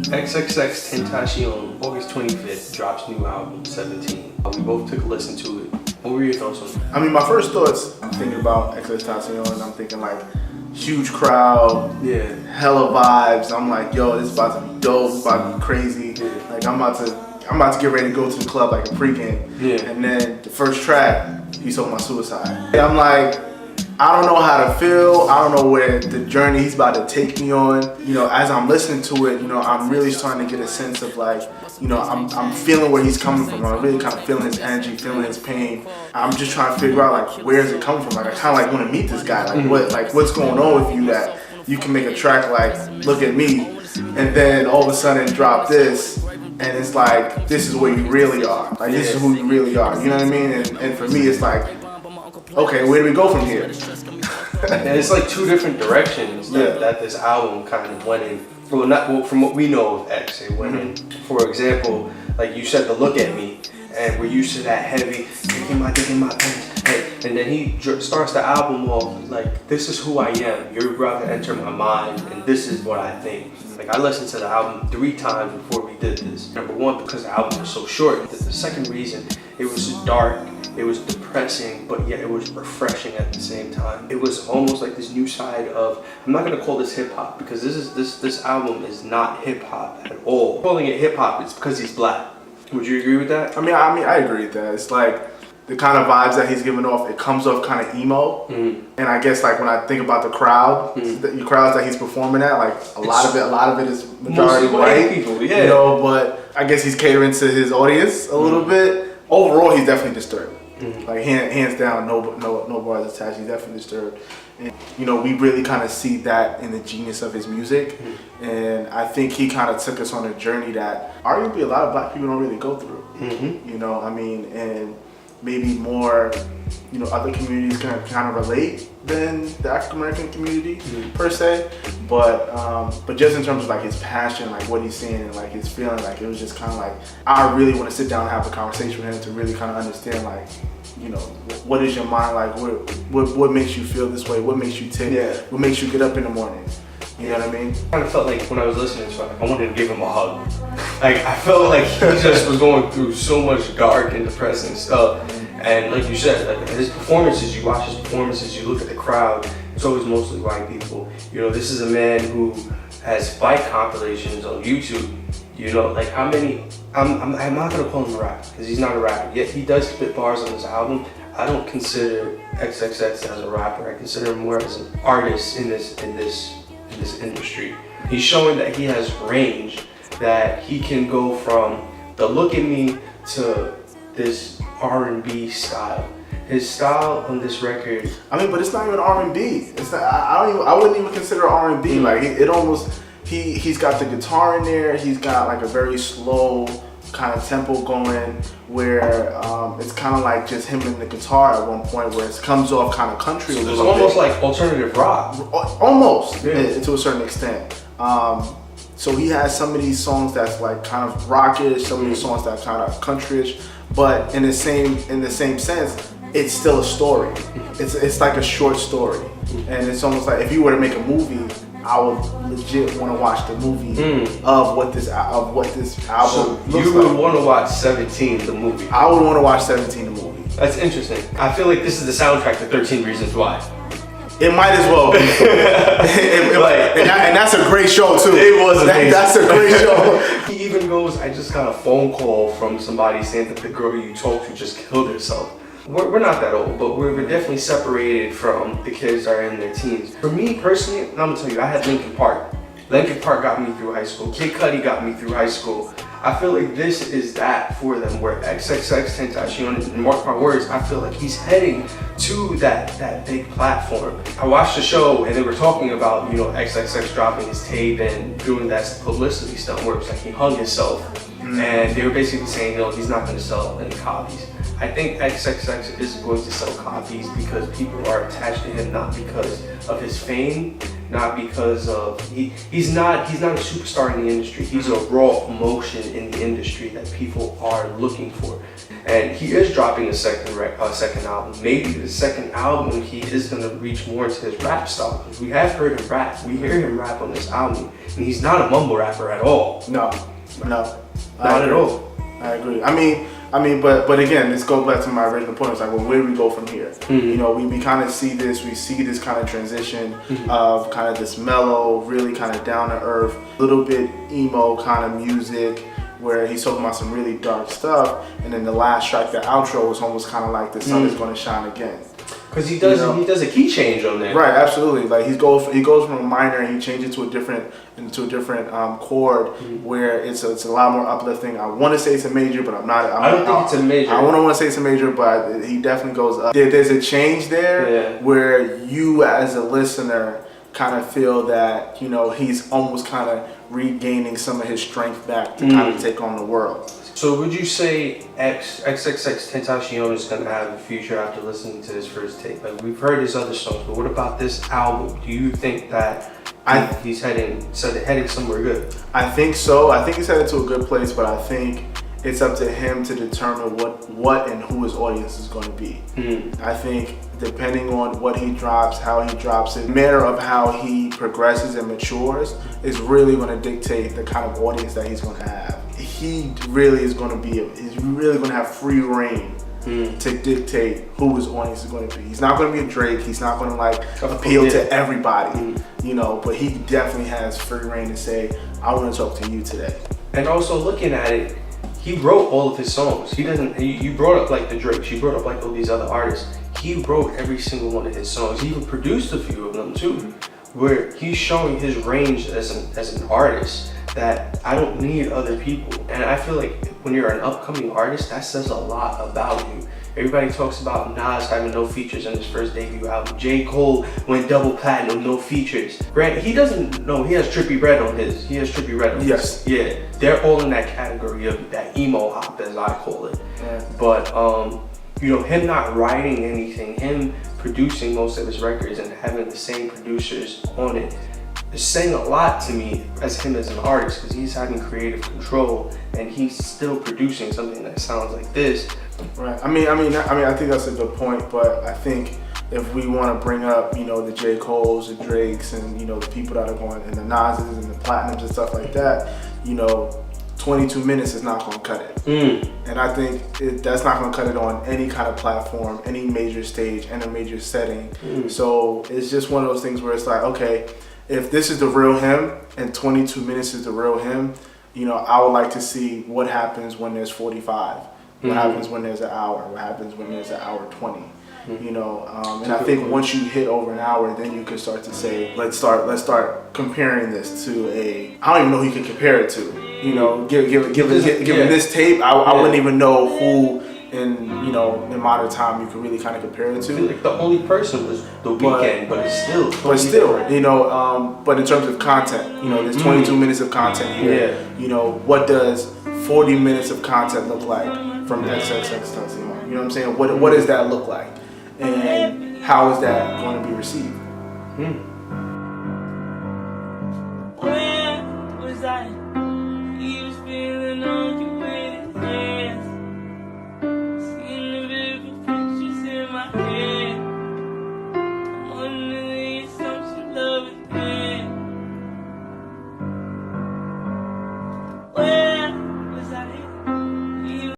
XXXtentacion, August 25th, drops new album, 17. We both took a listen to it. What were your thoughts on it? I mean, my first thoughts, I'm thinking about XXXtentacion, and I'm thinking like, huge crowd, Yeah. hella vibes. I'm like, yo, this is about to be dope, it's about to be crazy. Yeah. Like, I'm about to get ready to go to the club like a pregame. Yeah. And then the first track, he told my suicide. And I'm like, I don't know how to feel. I don't know where the journey he's about to take me on. You know, as I'm listening to it, you know, I'm really starting to get a sense of like, you know, I'm feeling where he's coming from. I'm really kind of feeling his energy, feeling his pain. I'm just trying to figure out like, where is it coming from? Like, I kind of like want to meet this guy. Like, what's going on with you that you can make a track like, look at me, and then all of a sudden drop this, and it's like, this is where you really are. Like, this is who you really are. You know what I mean? And for me, it's like, okay, where do we go from here? And it's like two different directions that this album kind of went in. Well, from what we know of X, it went in. For example, like you said, the look at me, and we're used to that heavy, digging my pants. And then he starts the album off like, this is who I am. You're about to enter my mind, and this is what I think. Like, I listened to the album 3 times before we did this. Number one, because the album was so short. The second reason, it was dark. It was depressing, but yet it was refreshing at the same time. It was almost like this new side of, I'm not gonna call this hip hop, because this album is not hip hop at all. Calling it hip hop, it's because he's black. Would you agree with that? I mean, I agree with that. It's like the kind of vibes that he's giving off, it comes off kind of emo. And I guess like when I think about the crowd, the crowds that he's performing at, like a lot of it is majority white people, you know, but I guess he's catering to his audience a little bit. Overall, he's definitely disturbed. Like hands down, no bars attached. He's definitely disturbed, and you know, we really kind of see that in the genius of his music. And I think he kind of took us on a journey that arguably a lot of black people don't really go through. You know, I mean, and maybe more, you know, other communities can kind of relate than the African American community per se. But just in terms of like his passion, like what he's saying and like his feeling, like it was just kind of like, I really want to sit down and have a conversation with him to really kind of understand, like, you know, what is your mind like? What makes you feel this way? What makes you tick? What makes you get up in the morning? You know what I mean? I kind of felt like when I was listening to it, I wanted to give him a hug. Like, I felt like he just was going through so much dark and depressing stuff. And like you said, like his performances, you watch his performances, you look at the crowd, it's always mostly white people. You know, this is a man who has fight compilations on YouTube. You know, like how many, I'm not gonna call him a rapper, because he's not a rapper, yet he does spit bars on this album. I don't consider XXX as a rapper. I consider him more as an artist in this industry. He's showing that he has range, that he can go from the look at me to this R&B style. His style on this record, I mean, but it's not even R&B. It's not, I wouldn't even consider R&B. Like it almost, he's got the guitar in there. He's got like a very slow kind of tempo going, where it's kind of like just him and the guitar at one point, where it comes off kind of country a little bit. It's almost like alternative rock. Almost, to a certain extent. So he has some of these songs that's like kind of rockish, some of these songs that kind of countryish, but in the same sense, it's still a story. It's like a short story, and it's almost like if you were to make a movie, I would legit want to watch the movie of what this album So looks you would like. want to watch 17, the movie. I would want to watch 17, the movie. That's interesting. I feel like this is the soundtrack to 13 Reasons Why. It might as well be. And that's a great show too. It was amazing. That's a great show. He even goes, I just got a phone call from somebody saying that the girl you talked to just killed herself. We're not that old, but we're definitely separated from the kids that are in their teens. For me personally, I'm gonna tell you, I had Linkin Park. Linkin Park got me through high school. Kid Cudi got me through high school. I feel like this is that for them, where XXXtentacion, and mark my words, I feel like he's heading to that big platform. I watched the show and they were talking about, you know, XXX dropping his tape and doing that publicity stunt where it's like he hung himself. And they were basically saying, you know, he's not gonna sell any copies. I think XXX is going to sell copies because people are attached to him, not because of his fame, not because of he's not a superstar in the industry. He's a raw emotion in the industry that people are looking for. And he is dropping a second album. Maybe the second album he is going to reach more into his rap style. Because we have heard him rap. We hear him rap on this album, and he's not a mumble rapper at all. No, not at all. I agree. I mean, but again, this goes back to my original point. It's like, well, where do we go from here? Mm-hmm. You know, we kind of see this kind of transition of kind of this mellow, really kind of down to earth, little bit emo kind of music, where he's talking about some really dark stuff, and then the last track, the outro, was almost kind of like the sun is going to shine again. Because he does a key change on there. Right, absolutely. Like he goes from a minor and he changes to a different chord where it's a lot more uplifting. I want to say it's a major, but I don't think it's a major. I want to say it's a major, but he definitely goes up. There's a change there where you as a listener kind of feel that, you know, he's almost kind of regaining some of his strength back to kind of take on the world. So would you say XXXtentacion is going to have a future after listening to his first tape? Like, we've heard his other songs, but what about this album? Do you think that he's heading somewhere good? I think so. I think he's headed to a good place, but I think it's up to him to determine what and who his audience is going to be. I think depending on what he drops, how he drops it, the manner of how he progresses and matures is really going to dictate the kind of audience that he's going to have. He really is going to have free reign to dictate who his audience is going to be. He's not going to be a Drake. He's not going to like appeal to everybody, you know, but he definitely has free reign to say, I want to talk to you today. And also looking at it, he wrote all of his songs. You brought up like the Drakes, you brought up like all these other artists. He wrote every single one of his songs. He even produced a few of them too, where he's showing his range as an artist, that I don't need other people. And I feel like when you're an upcoming artist, that says a lot about you. Everybody talks about Nas having no features on his first debut album. J. Cole went double platinum, no features. Grant, he doesn't know, he has Trippie Redd on his. He has Trippie Redd on his. Yeah, they're all in that category of that emo hop, as I call it. But you know, him not writing anything, him producing most of his records and having the same producers on it, is saying a lot to me as him as an artist, because he's having creative control and he's still producing something that sounds like this. Right. I mean, I think that's a good point, but I think if we want to bring up, you know, the J. Coles, the Drakes, and, you know, the people that are going, and the Nas's and the Platinums and stuff like that, you know, 22 minutes is not going to cut it. And I think that's not going to cut it on any kind of platform, any major stage, and a major setting. So it's just one of those things where it's like, okay, if this is the real him and 22 minutes is the real him, you know, I would like to see what happens when there's 45. What happens when there's an hour? What happens when there's an hour 20? You know, and I think once you hit over an hour, then you can start to say, let's start comparing this to I don't even know who you can compare it to. You know, given this tape, I wouldn't even know who in modern time you can really kind of compare it to. I feel like the only person was The Weeknd, but it's still, you know, but in terms of content, you know, there's 22 minutes of content here. You know, what does 40 minutes of content look like from XXXtentacion? You know what I'm saying? What does that look like? And how is that going to be received?